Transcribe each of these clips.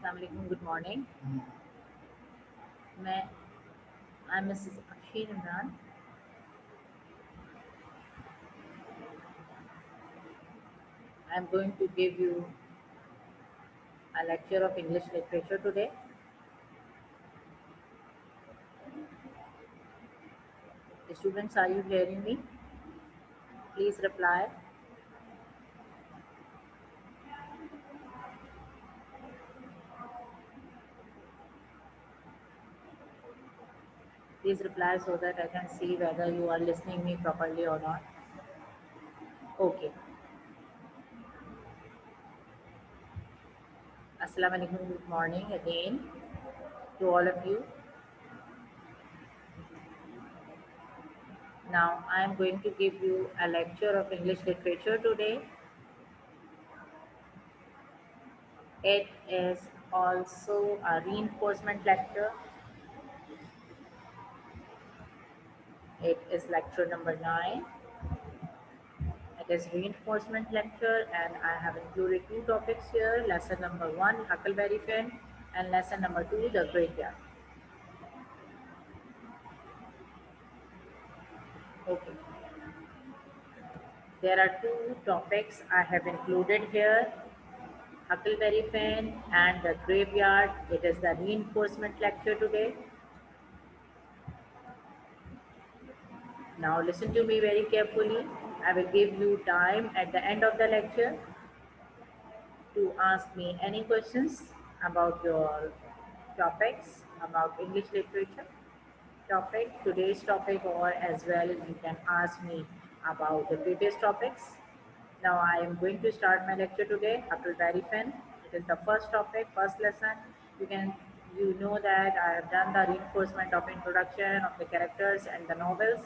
Assalamualaikum, good morning. मैं I'm Mrs. Afshin Imran. I'm going to give you a lecture of English literature today. Students, are you hearing me? Please reply. Please reply so that I can see whether you are listening me properly or not. Okay. Assalamualaikum, good morning again to all of you. Now I am going to give you a lecture of English literature today. It is also a reinforcement lecture. It is lecture number 9. It is reinforcement lecture and I have included two topics here. Lesson number 1, Huckleberry Finn, and lesson number 2, the graveyard. Okay. There are two topics I have included here, Huckleberry Finn and the graveyard. It is the reinforcement lecture today. Now listen to me very carefully. I will give you time at the end of the lecture to ask me any questions about your topics, about English literature topic, today's topic, or as well you can ask me about the previous topics. Now I am going to start my lecture today, Huckleberry Finn. It is the first topic, first lesson. You know that I have done the reinforcement of introduction of the characters and the novels,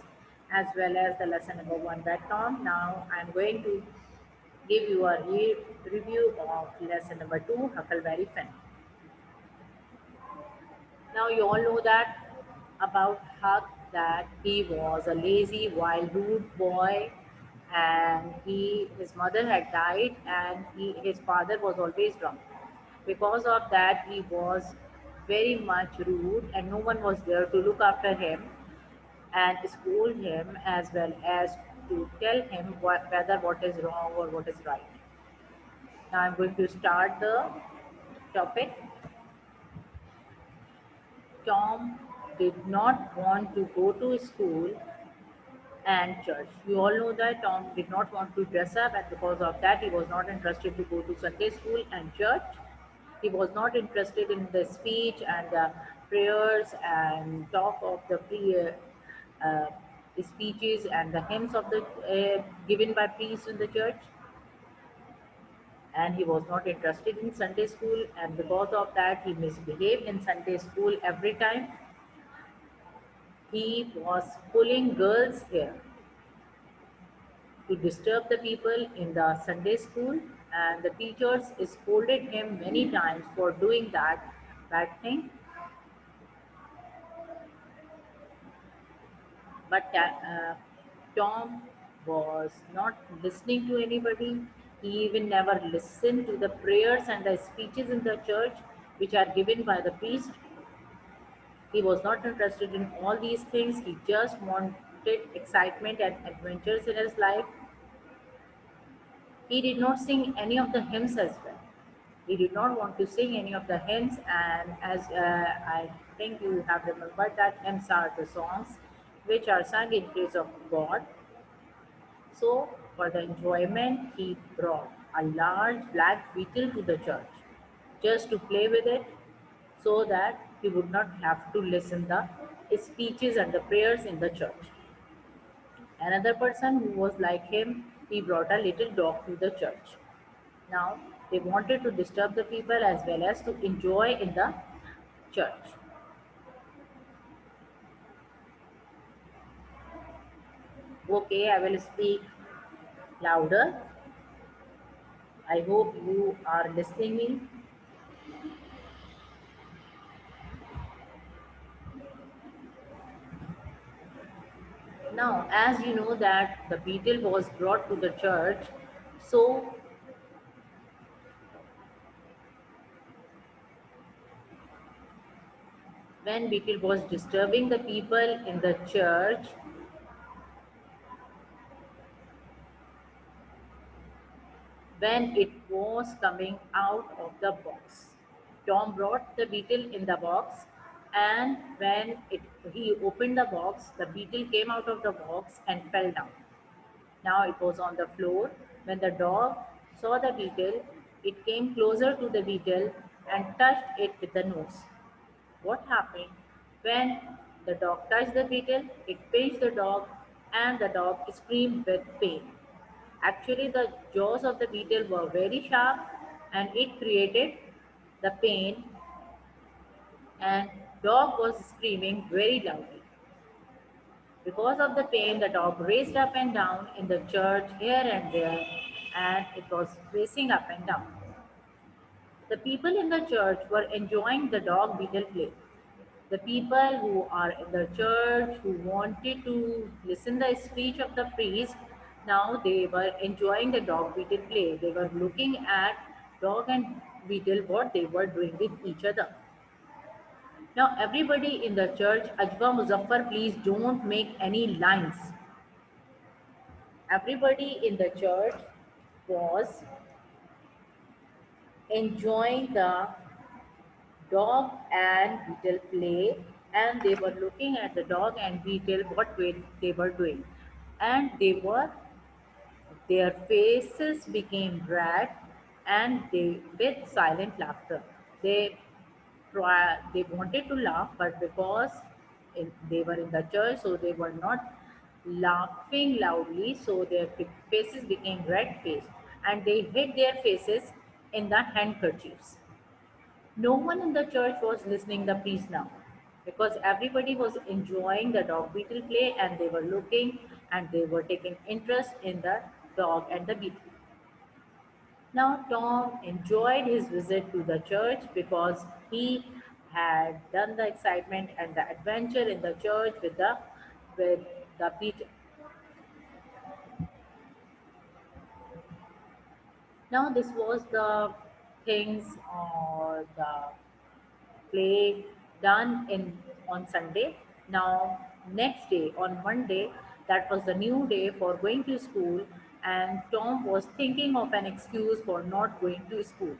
as well as the lesson number 1 Tom. Now I am going to give you a review of lesson number 2, Huckleberry Finn. Now you all know that about Huck, that he was a lazy, wild, rude boy, and his mother had died, and his father was always drunk. Because of that, he was very much rude, and no one was there to look after him and scold him, as well as to tell him whether what is wrong or what is right. Now I'm going to start the topic. Tom did not want to go to school and church. You all know that Tom did not want to dress up, and because of that, he was not interested to go to Sunday school and church. He was not interested in the speech and the prayers and talk of the uh, speeches and the hymns of the given by priests in the church. And he was not interested in Sunday school, and because of that, he misbehaved in Sunday school every time. He was pulling girls' hair to disturb the people in the Sunday school, and the teachers scolded him many times for doing that bad thing. But Tom was not listening to anybody. He even never listened to the prayers and the speeches in the church which are given by the priest. He was not interested in all these things. He just wanted excitement and adventures in his life. He did not sing any of the hymns as well. He did not want to sing any of the hymns, and as I think you have remembered that hymns are the songs which are sung in praise of God. So, for the enjoyment, he brought a large black beetle to the church just to play with it, so that he would not have to listen the speeches and the prayers in the church. Another person who was like him, he brought a little dog to the church. Now, they wanted to disturb the people as well as to enjoy in the church. Okay, I will speak louder. I hope you are listening me. Now, as you know that the beetle was brought to the church, so when beetle was disturbing the people in the church, when it was coming out of the box. Tom brought the beetle in the box, and when he opened the box, the beetle came out of the box and fell down. Now it was on the floor. When the dog saw the beetle, it came closer to the beetle and touched it with the nose. What happened? When the dog touched the beetle, it pinched the dog and the dog screamed with pain. Actually, the jaws of the beetle were very sharp and it created the pain, and dog was screaming very loudly. Because of the pain, the dog raced up and down in the church here and there, and it was racing up and down. The people in the church were enjoying the dog beetle play. The people who are in the church who wanted to listen the speech of the priest, now they were enjoying the dog beetle play. They were looking at dog and beetle what they were doing with each other. Now everybody in the church, Ajwa Muzaffar, please don't make any lines. Everybody in the church was enjoying the dog and beetle play, and they were looking at the dog and beetle what way they were doing, and their faces became red, and they with silent laughter they they wanted to laugh, but because they were in the church, so they were not laughing loudly, so their faces became red face, and they hid their faces in the handkerchiefs. No one in the church was listening the priest now, because everybody was enjoying the dog beetle play, and they were looking and they were taking interest in the dog and the beetle. Now Tom enjoyed his visit to the church because he had done the excitement and the adventure in the church with the beetle. Now this was the things or the play done in on Sunday. Now next day on Monday, that was the new day for going to school, and Tom was thinking of an excuse for not going to school.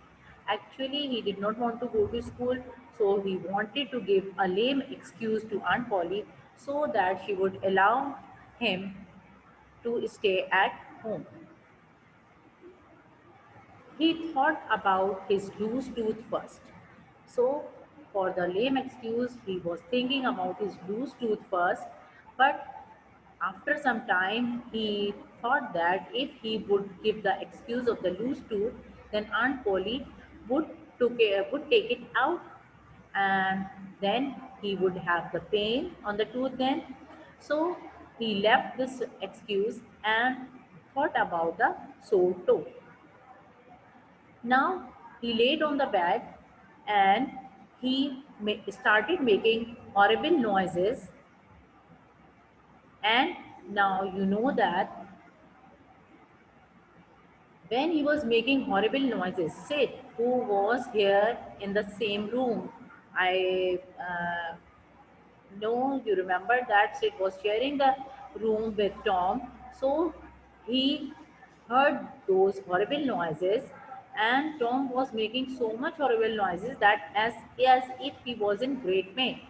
Actually, he did not want to go to school, so he wanted to give a lame excuse to Aunt Polly so that she would allow him to stay at home. He thought about his loose tooth first. So, for the lame excuse, he was thinking about his loose tooth first. But after some time, he thought that if he would give the excuse of the loose tooth, then Aunt Polly would, would take it out, and then he would have the pain on the tooth then. So, he left this excuse and thought about the sore toe. Now he laid on the bed and he started making horrible noises. And now you know that when he was making horrible noises, Sid, who was here in the same room, I know you remember that Sid was sharing the room with Tom. So he heard those horrible noises, and Tom was making so much horrible noises that as if he was in great pain.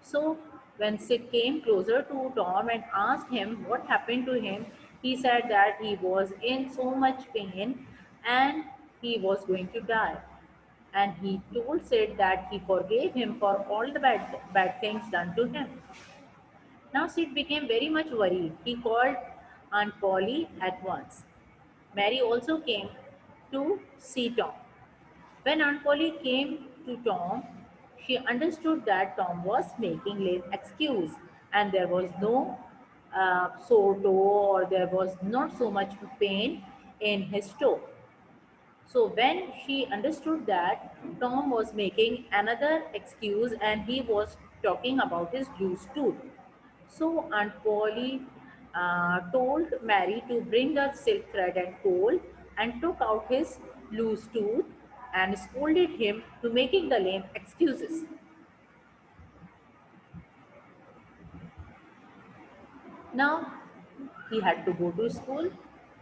So when Sid came closer to Tom and asked him what happened to him, he said that he was in so much pain and he was going to die. And he told Sid that he forgave him for all the bad things done to him. Now Sid became very much worried. He called Aunt Polly at once. Mary also came to see Tom. When Aunt Polly came to Tom, she understood that Tom was making lame excuse, and there was no sore toe, or there was not so much pain in his toe. So when she understood that Tom was making another excuse and he was talking about his loose tooth, so Aunt Polly told Mary to bring the silk thread and coal, and took out his loose tooth and scolded him to making the lame excuses. Now he had to go to school.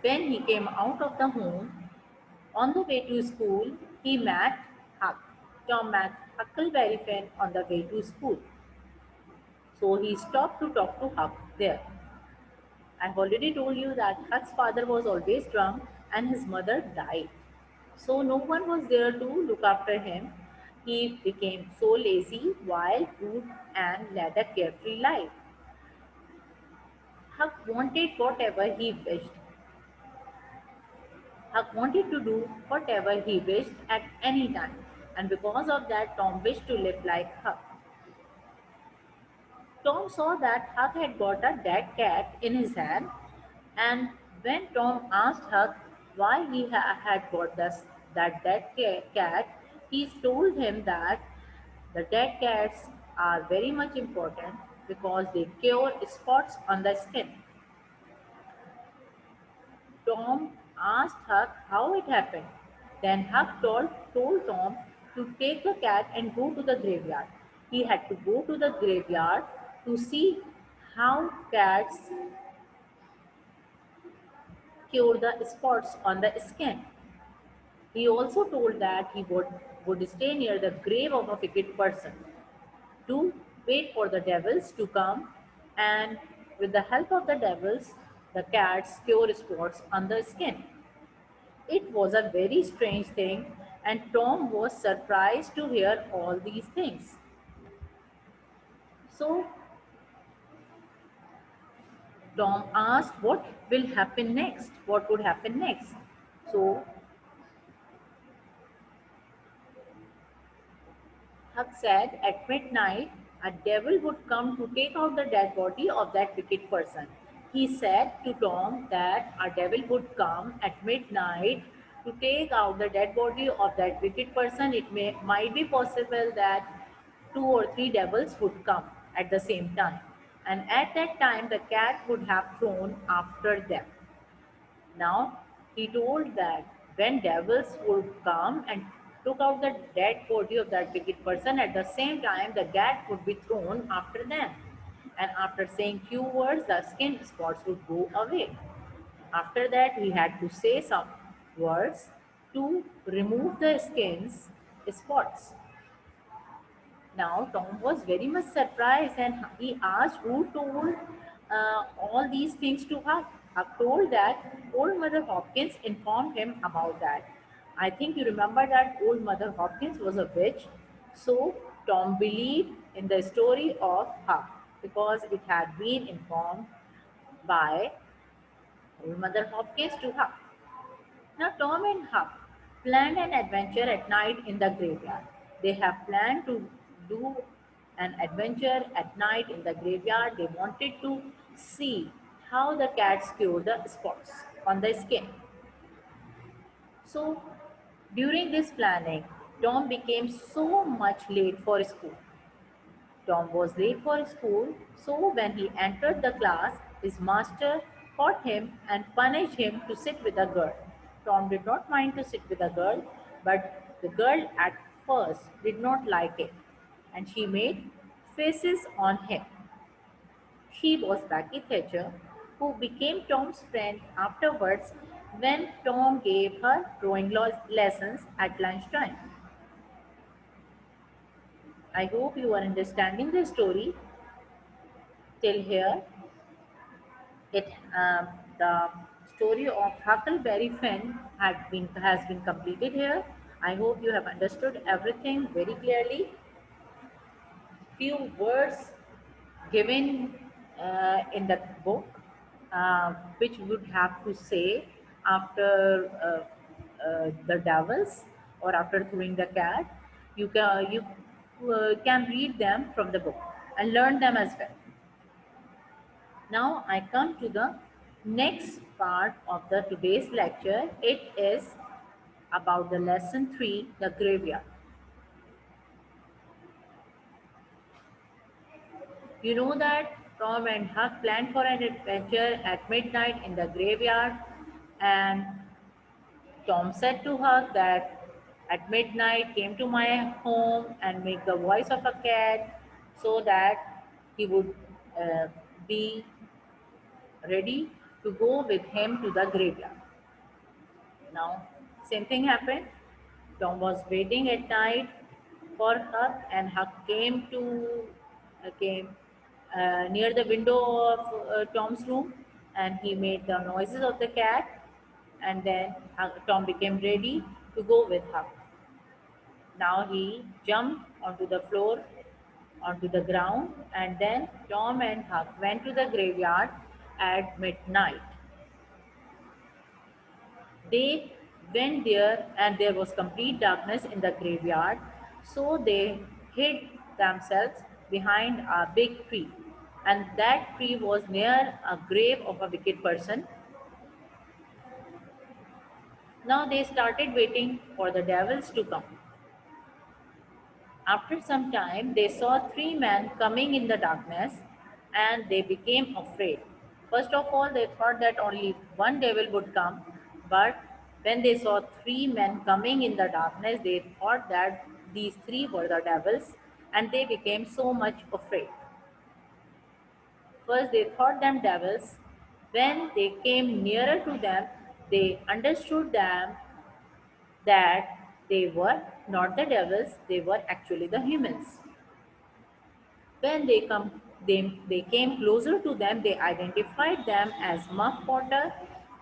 When he came out of the home, on the way to school, he met Huck. Tom met Huckleberry Finn on the way to school. So he stopped to talk to Huck there. I've already told you that Huck's father was always drunk and his mother died. So no one was there to look after him. He became so lazy, wild, rude, and led a carefree life. Huck wanted whatever he wished. Huck wanted to do whatever he wished at any time, and because of that, Tom wished to live like Huck. Tom saw that Huck had got a dead cat in his hand, and when Tom asked Huck why he had got that dead cat, he told him that the dead cats are very much important because they cure spots on the skin. Tom asked Huck how it happened. Then Huck told Tom to take the cat and go to the graveyard. He had to go to the graveyard to see how cats cure the spots on the skin. He also told that he would stay near the grave of a wicked person to wait for the devils to come, and with the help of the devils, the cats cure spots on the skin. It was a very strange thing, and Tom was surprised to hear all these things. So, Tom asked what will happen next? What would happen next? So, Huck said at midnight, a devil would come to take out the dead body of that wicked person. He said to Tom that a devil would come at midnight to take out the dead body of that wicked person. Might be possible that two or three devils would come at the same time. And at that time, the cat would have thrown after them. Now he told that when devils would come and took out the dead body of that wicked person, at the same time the cat would be thrown after them. And after saying few words, the skin spots would go away. After that, he had to say some words to remove the skin's spots. Now, Tom was very much surprised and he asked who told all these things to Huck. Huck told that old Mother Hopkins informed him about that. I think you remember that old Mother Hopkins was a witch. So, Tom believed in the story of Huck because it had been informed by old Mother Hopkins to Huck. Now, Tom and Huck planned an adventure at night in the graveyard. They have planned to do an adventure at night in the graveyard. They wanted to see how the cats cure the spots on the skin. So, during this planning, Tom became so much late for school. Tom was late for school, so when he entered the class, his master caught him and punished him to sit with a girl. Tom did not mind to sit with a girl, but the girl at first did not like it, and she made faces on him. She was Becky Thatcher, who became Tom's friend afterwards when Tom gave her drawing lessons at lunchtime. I hope you are understanding the story till here. It the story of Huckleberry Finn has been completed here. I hope you have understood everything very clearly. Few words given in the book, which would have to say after the devils or after throwing the cat. You can read them from the book and learn them as well. Now I come to the next part of the today's lecture. It is about the lesson 3, the graveyard. You know that Tom and Huck planned for an adventure at midnight in the graveyard, and Tom said to Huck that at midnight came to my home and make the voice of a cat so that he would uh, be ready to go with him to the graveyard. Now, same thing happened. Tom was waiting at night for Huck, and Huck came near the window of Tom's room, and he made the noises of the cat, and then Tom became ready to go with Huck. Now he jumped onto the floor, onto the ground, and then Tom and Huck went to the graveyard at midnight. They went there and there was complete darkness in the graveyard, so they hid themselves behind a big tree. And that tree was near a grave of a wicked person. Now they started waiting for the devils to come. After some time, they saw three men coming in the darkness and they became afraid. First of all, they thought that only one devil would come, but when they saw three men coming in the darkness, they thought that these three were the devils and they became so much afraid. First, they thought them devils. When they came nearer to them, they understood them that they were not the devils, they were actually the humans. When they came closer to them, they identified them as Muff Potter,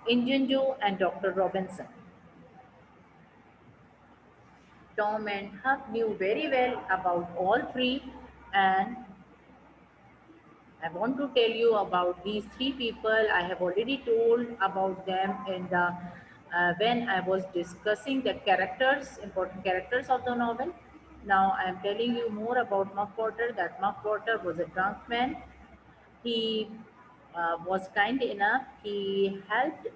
Injun Joe, and Dr. Robinson. Tom and Huck knew very well about all three, and I want to tell you about these three people. I have already told about them in the when I was discussing the characters, important characters of the novel. Now I am telling you more about Muff Potter. That Muff Potter was a drunk man. He was kind enough. He helped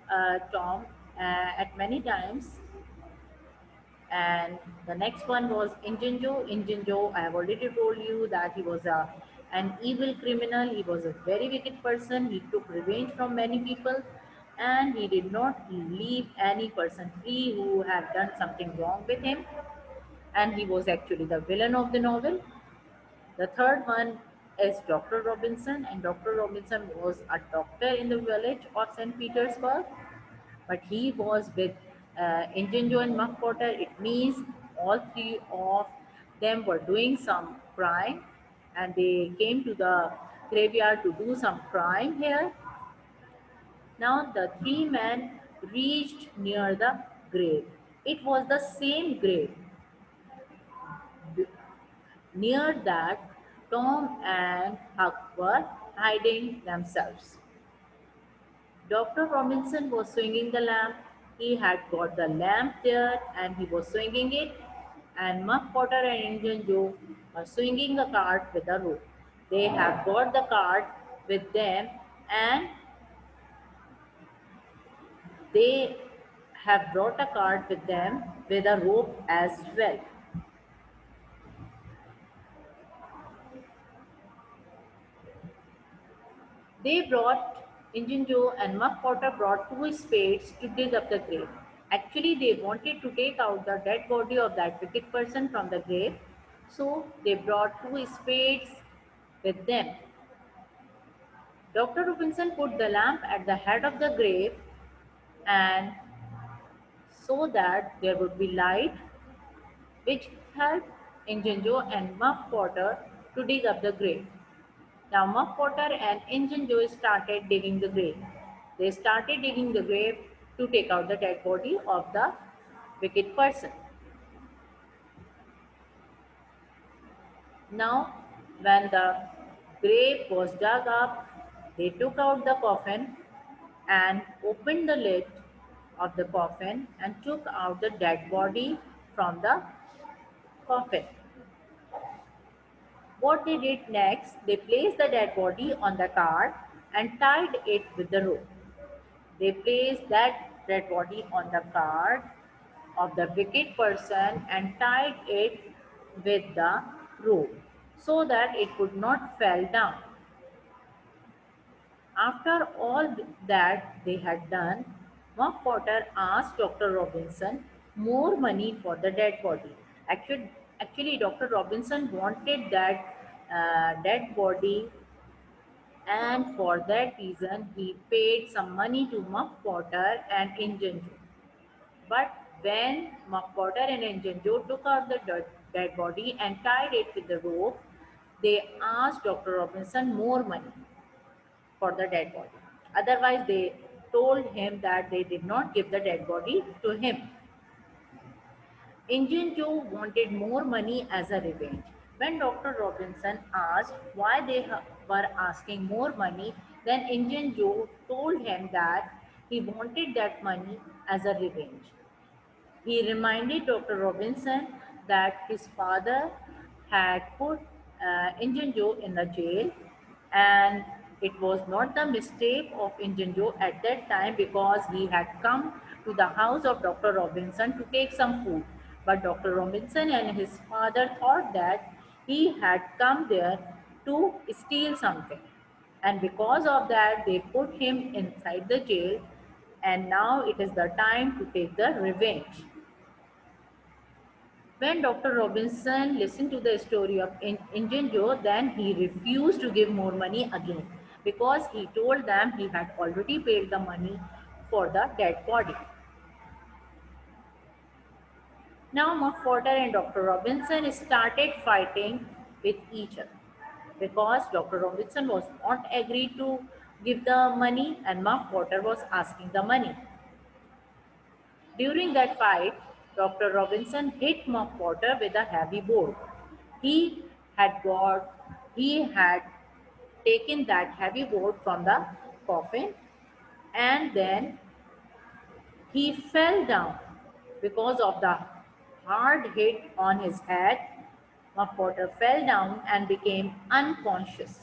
Tom at many times. And the next one was Injun Joe. Injun Joe, I have already told you that he was an evil criminal. He was a very wicked person. He took revenge from many people and he did not leave any person free who had done something wrong with him. And he was actually the villain of the novel. The third one is Dr. Robinson, and Dr. Robinson was a doctor in the village of St. Petersburg, but he was with Injun Joe and Muff Potter. It means all three of them were doing some crime and they came to the graveyard to do some crime here. Now the three men reached near the grave. It was the same grave. Near that, Tom and Huck were hiding themselves. Dr. Robinson was swinging the lamp. He had got the lamp there and he was swinging it. And Muff Potter and Injun Joe are swinging a cart with a rope. They have got the cart with them and they have brought a cart with them with a rope as well. They brought, Injun Joe and Muff Potter brought two spades to dig up the grave. Actually, they wanted to take out the dead body of that wicked person from the grave. So they brought two spades with them. Dr. Robinson put the lamp at the head of the grave and so that there would be light, which helped Injun Joe and Muff Potter to dig up the grave. Now Muff Potter and Injun Joe started digging the grave. They started digging the grave to take out the dead body of the wicked person. Now when the grave was dug up, they took out the coffin and opened the lid of the coffin and took out the dead body from the coffin. What they did next, they placed the dead body on the cart and tied it with the rope. They placed that dead body on the cart of the wicked person and tied it with the rope so that it could not fall down. After all that they had done, Muff Potter asked Dr. Robinson more money for the dead body. Actually, Dr. Robinson wanted that dead body and for that reason he paid some money to Muff Potter and Injun Joe. But when Muff Potter and Injun Joe took out the dead body and tied it with the rope, they asked Dr. Robinson more money for the dead body. Otherwise, they told him that they did not give the dead body to him. Injun Joe wanted more money as a revenge. When Dr. Robinson asked why they were asking more money, then Injun Joe told him that he wanted that money as a revenge. He reminded Dr. Robinson that his father had put Injun Joe in the jail, and it was not the mistake of Injun Joe at that time because he had come to the house of Dr. Robinson to take some food. But Dr. Robinson and his father thought that he had come there to steal something. And because of that, they put him inside the jail, and now it is the time to take the revenge. When Dr. Robinson listened to the story of Injun Joe, then he refused to give more money again because he told them he had already paid the money for the dead body. Now Muff Potter and Dr. Robinson started fighting with each other because Dr. Robinson was not agreed to give the money and Muff Potter was asking the money. During that fight, Dr. Robinson hit Muff Potter with a heavy board. He had got, he had taken that heavy board from the coffin, and then he fell down because of the hard hit on his head. Muff Potter fell down and became unconscious.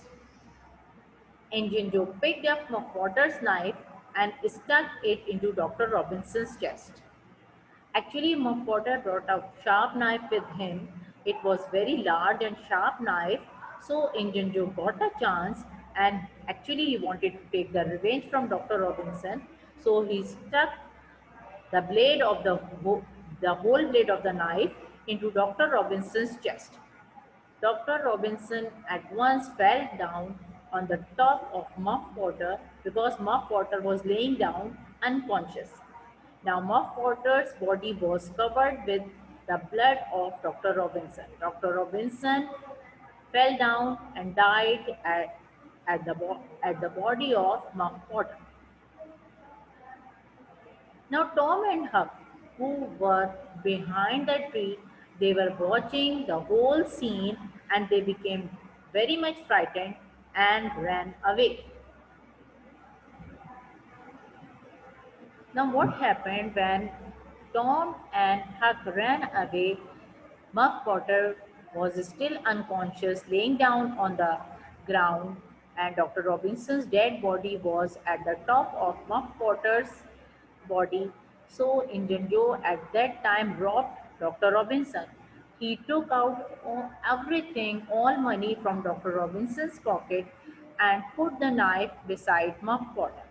Injun Joe picked up Muff Potter's knife and stuck it into Dr. Robinson's chest. Actually, Muff Potter brought a sharp knife with him. It was very large and sharp knife. So Injun Joe got a chance, and actually he wanted to take the revenge from Dr. Robinson. So he stuck the blade of the whole blade of the knife into Dr. Robinson's chest. Dr. Robinson at once fell down on the top of Muff Potter because Muff Potter was laying down unconscious. Now, Muff Potter's body was covered with the blood of Dr. Robinson. Dr. Robinson fell down and died at the body of Muff Potter. Now, Tom and Huck, who were behind the tree, they were watching the whole scene and they became very much frightened and ran away. Now, what happened when Tom and Huck ran away? Muff Potter was still unconscious, laying down on the ground, and Dr. Robinson's dead body was at the top of Muff Potter's body. So, Injun Joe at that time robbed Dr. Robinson. He took out everything, all money from Dr. Robinson's pocket, and put the knife beside Muff Potter.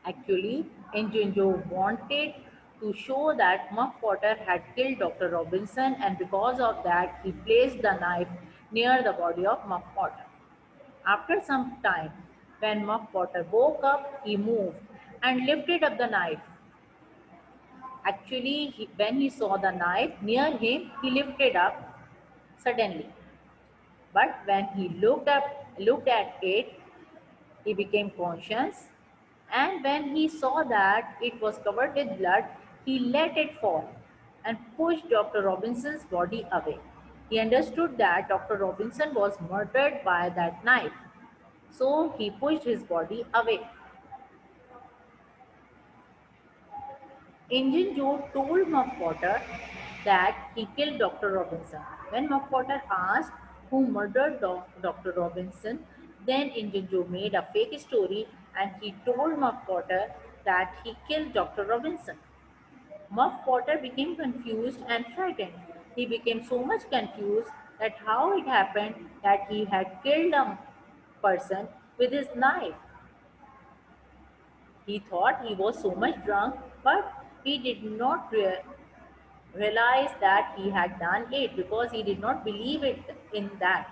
Actually, Injun Joe wanted to show that Muff Potter had killed Dr. Robinson, and because of that, he placed the knife near the body of Muff Potter. After some time, when Muff Potter woke up, he moved and lifted up the knife. Actually, when he saw the knife near him, he lifted up suddenly. But when he looked at it, he became conscious, and when he saw that it was covered with blood, he let it fall and pushed Dr. Robinson's body away. He understood that Dr. Robinson was murdered by that knife, so he pushed his body away. Injun Joe told Muff Potter that he killed Dr. Robinson. When Muff Potter asked who murdered Dr. Robinson, then Injun Joe made a fake story and he told Muff Potter that he killed Dr. Robinson. Muff Potter became confused and frightened. He became so much confused that how it happened that he had killed a person with his knife. He thought he was so much drunk, but he did not realize that he had done it because he did not believe it in that.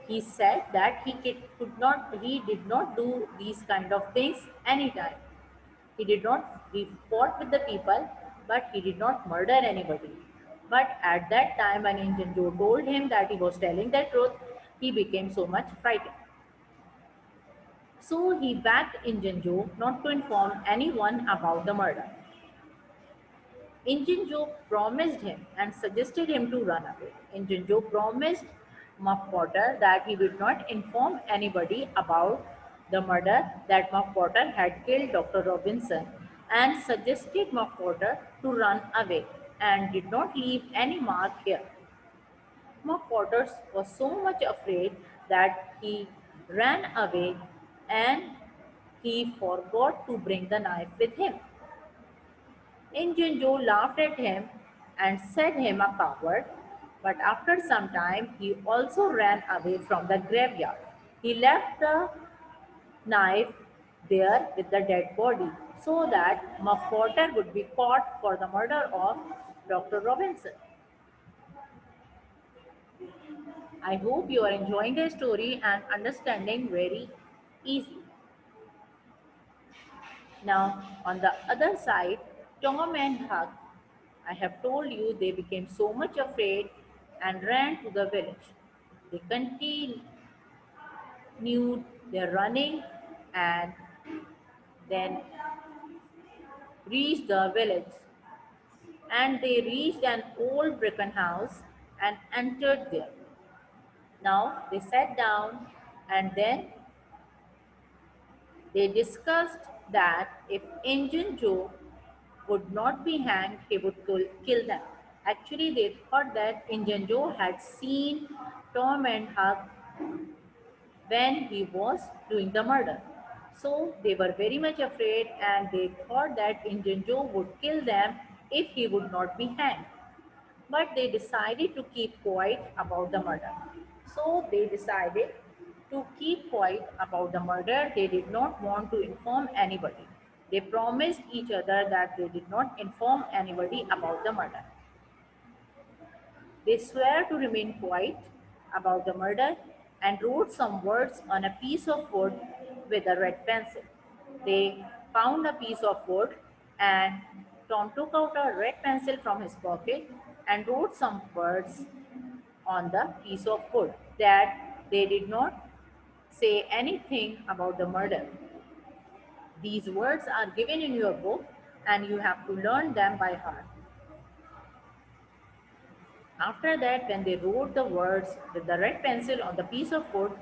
He said that he did not do these kind of things anytime. He did not, he fought with the people, but he did not murder anybody. But at that time, when Injun Joe told him that he was telling the truth, he became so much frightened. So he begged Injun Joe not to inform anyone about the murder. Injun Joe promised him and suggested him to run away. Injun Joe promised Muff Potter that he would not inform anybody about the murder, that Muff Potter had killed Dr. Robinson, and suggested Muff Potter to run away and did not leave any mark here. Muff Potter was so much afraid that he ran away and he forgot to bring the knife with him. Injun Joe laughed at him and said him a coward, but after some time he also ran away from the graveyard. He left the knife there with the dead body so that Muff Potter would be caught for the murder of Dr. Robinson. I hope you are enjoying the story and understanding very easy. Now, on the other side, Tom and Huck, I have told you they became so much afraid and ran to the village. They continued their running and then reached the village. And they reached an old bricken house and entered there. Now they sat down and then they discussed that if Injun Joe would not be hanged, he would kill them. Actually, they thought that Injun Joe had seen Tom and Huck when he was doing the murder. So they were very much afraid and they thought that Injun Joe would kill them if he would not be hanged. But they decided to keep quiet about the murder. So they decided to keep quiet about the murder. They did not want to inform anybody. They promised each other that they did not inform anybody about the murder. They swore to remain quiet about the murder and wrote some words on a piece of wood with a red pencil. They found a piece of wood and Tom took out a red pencil from his pocket and wrote some words on the piece of wood that they did not say anything about the murder. These words are given in your book and you have to learn them by heart. After that, when they wrote the words with the red pencil on the piece of wood,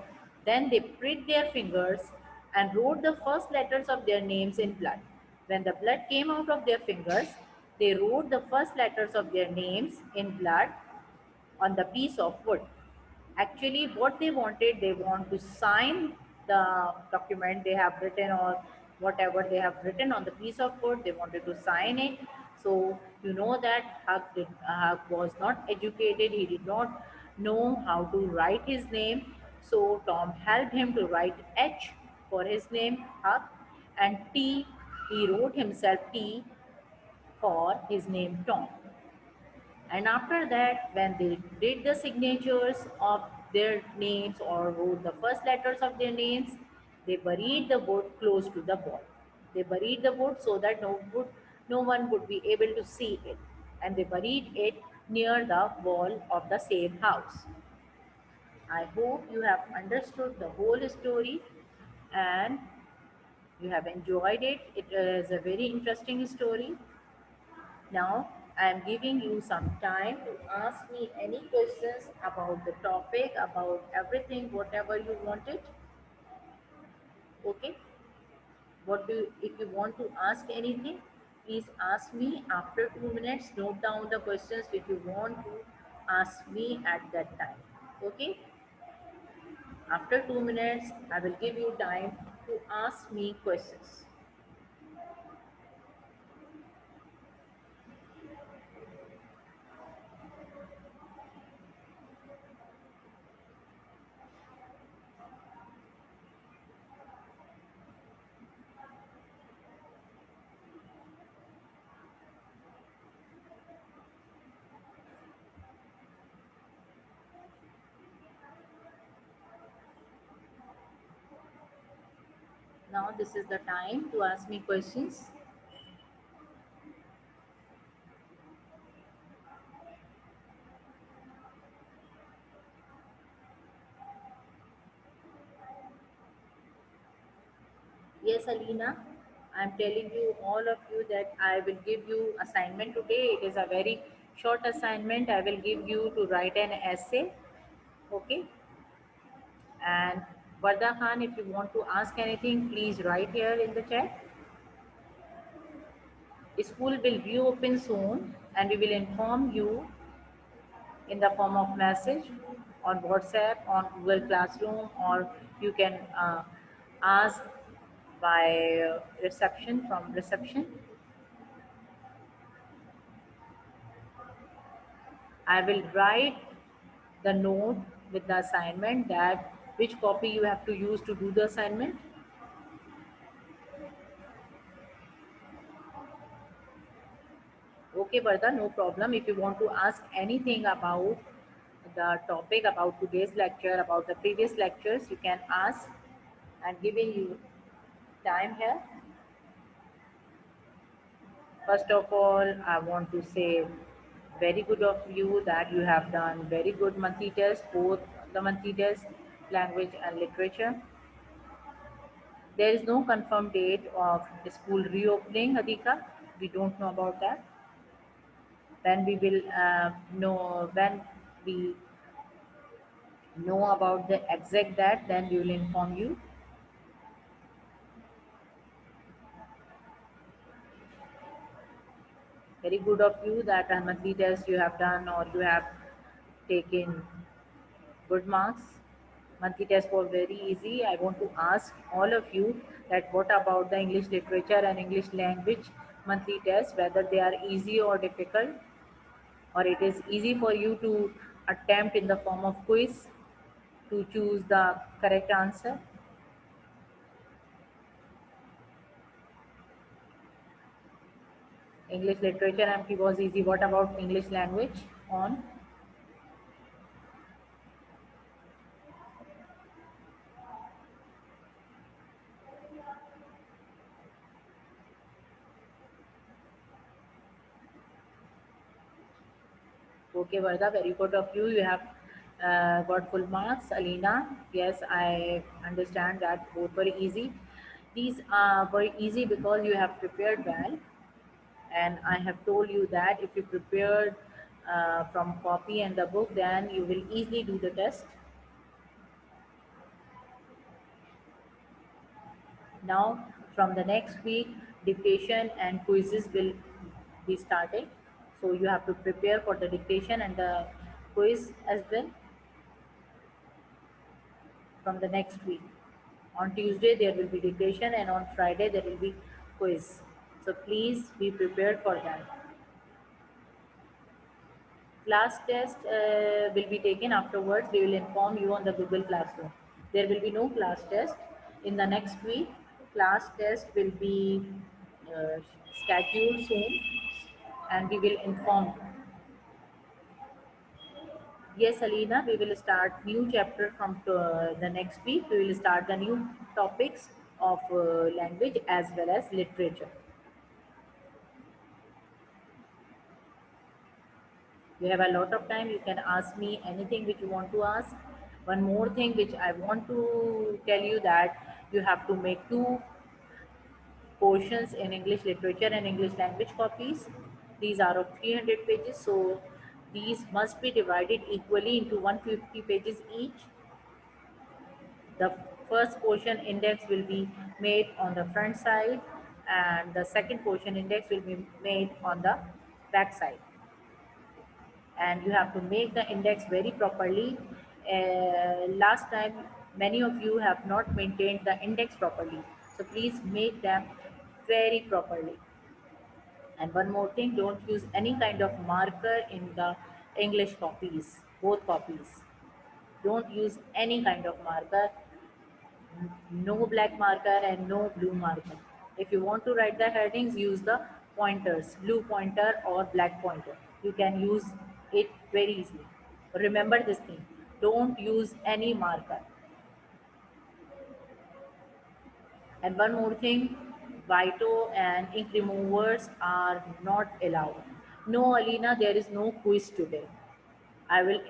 then they pricked their fingers and wrote the first letters of their names in blood. When the blood came out of their fingers, they wrote the first letters of their names in blood on the piece of wood. Actually, what they want to sign the document they have written or whatever they have written on the piece of wood, they wanted to sign it. So you know that Huck was not educated, he did not know how to write his name. So Tom helped him to write H for his name, Huck, and T, he wrote himself T for his name, Tom. And after that, when they did the signatures of their names or wrote the first letters of their names, they buried the wood close to the wall. They buried the wood so that no one would be able to see it. And they buried it near the wall of the same house. I hope you have understood the whole story and you have enjoyed it. It is a very interesting story. Now, I am giving you some time to ask me any questions about the topic, about everything, whatever you wanted. Okay? If you want to ask anything, please ask me after 2 minutes. Note down the questions which you want to ask me at that time. Okay? After 2 minutes, I will give you time to ask me questions. Now this is the time to ask me questions. Yes, Alina, I'm telling you, all of you, that I will give you assignment today. It is a very short assignment. I will give you to write an essay. Okay. And Varda Khan, if you want to ask anything, please write here in the chat. School will reopen soon and we will inform you in the form of message on WhatsApp, on Google Classroom, or you can ask by reception, from reception. I will write the note with the assignment, that which copy you have to use to do the assignment. Okay, Varda, no problem. If you want to ask anything about the topic, about today's lecture, about the previous lectures, you can ask. I'm giving you time here. First of all, I want to say very good of you that you have done very good monthly test, both the monthly test, language and literature. There is no confirmed date of the school reopening, Adhika. We don't know about that. When we will know, when we know about the exact date, then we will inform you. Very good of you that a monthly test you have done, or you have taken good marks. Monthly test was very easy. I want to ask all of you that what about the English literature and English language monthly test, whether they are easy or difficult, or it is easy for you to attempt in the form of quiz to choose the correct answer. English literature MP was easy. What about English language on? Okay, Varda, very good of you. You have got full marks. Alina, yes, I understand that both were easy. These were easy because you have prepared well, and I have told you that if you prepared from copy and the book, then you will easily do the test. Now, from the next week, dictation and quizzes will be starting. So you have to prepare for the dictation and the quiz as well from the next week. On Tuesday, there will be dictation, and on Friday, there will be quiz. So please be prepared for that. Class test will be taken afterwards. We will inform you on the Google Classroom. There will be no class test in the next week. Class test will be uh, scheduled soon, and we will inform. Yes, Alina, we will start new chapter from the next week. We will start the new topics of language as well as literature. You have a lot of time. You can ask me anything which you want to ask. One more thing which I want to tell you, that you have to make two portions in English literature and English language copies. These are of 300 pages, so these must be divided equally into 150 pages each. The first portion index will be made on the front side, and the second portion index will be made on the back side. And you have to make the index very properly. Last time, many of you have not maintained the index properly, so please make them very properly. And one more thing, don't use any kind of marker in the English copies, both copies. Don't use any kind of marker, no black marker and no blue marker. If you want to write the headings, use the pointers, blue pointer or black pointer. You can use it very easily. Remember this thing. Don't use any marker. And one more thing, Vito and ink removers are not allowed. No, Alina, there is no quiz today. I will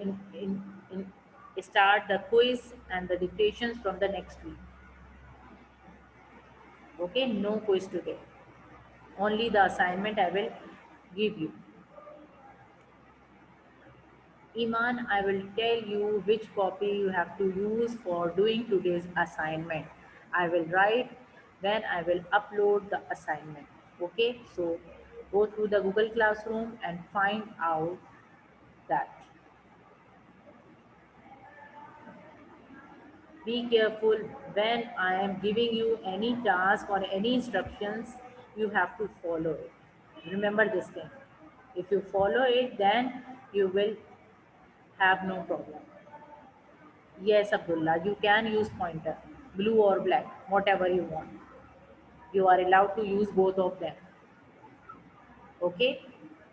start the quiz and the dictations from the next week. Okay, no quiz today. Only the assignment I will give you. Iman, I will tell you which copy you have to use for doing today's assignment. I will write when I will upload the assignment. Okay, so go through the Google Classroom and find out that. Be careful when I am giving you any task or any instructions, you have to follow it. Remember this thing. If you follow it, then you will have no problem. Yes, Abdullah, you can use pointer, blue or black, whatever you want. You are allowed to use both of them. Okay?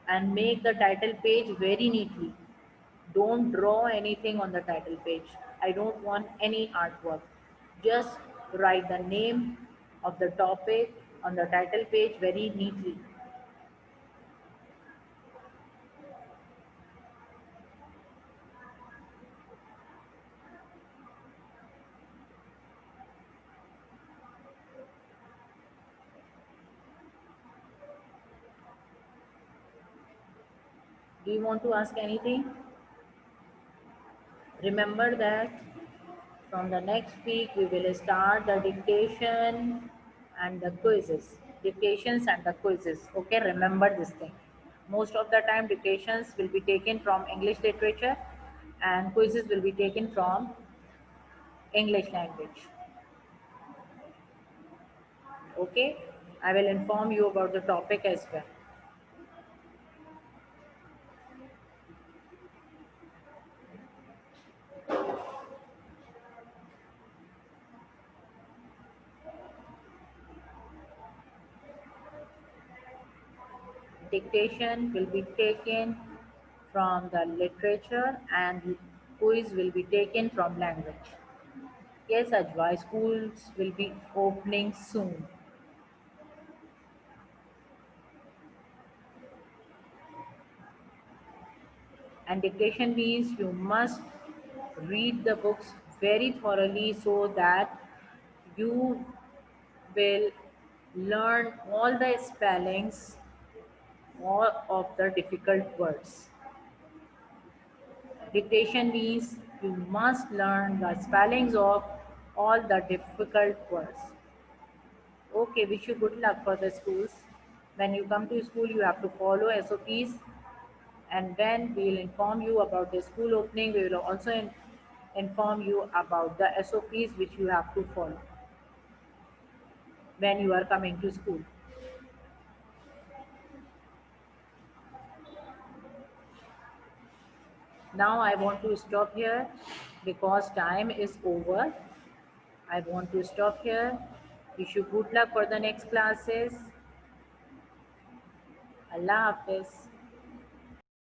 And make the title page very neatly. Don't draw anything on the title page. I don't want any artwork. Just write the name of the topic on the title page very neatly. Do you want to ask anything? Remember that from the next week we will start the dictation and the quizzes. Dictations and the quizzes. Okay, remember this thing. Most of the time dictations will be taken from English literature and quizzes will be taken from English language. Okay, I will inform you about the topic as well. Dictation will be taken from the literature and quiz will be taken from language. Yes, Ajwa, schools will be opening soon. And dictation means you must read the books very thoroughly so that you will learn all the spellings, all of the difficult words. Dictation means you must learn the spellings of all the difficult words. Okay, wish you good luck for the schools. When you come to school, you have to follow SOPs, and when we will inform you about the school opening, we will also inform you about the SOPs which you have to follow when you are coming to school. Now I want to stop here because time is over. I want to stop here. Wish you good luck for the next classes. Allah Hafiz.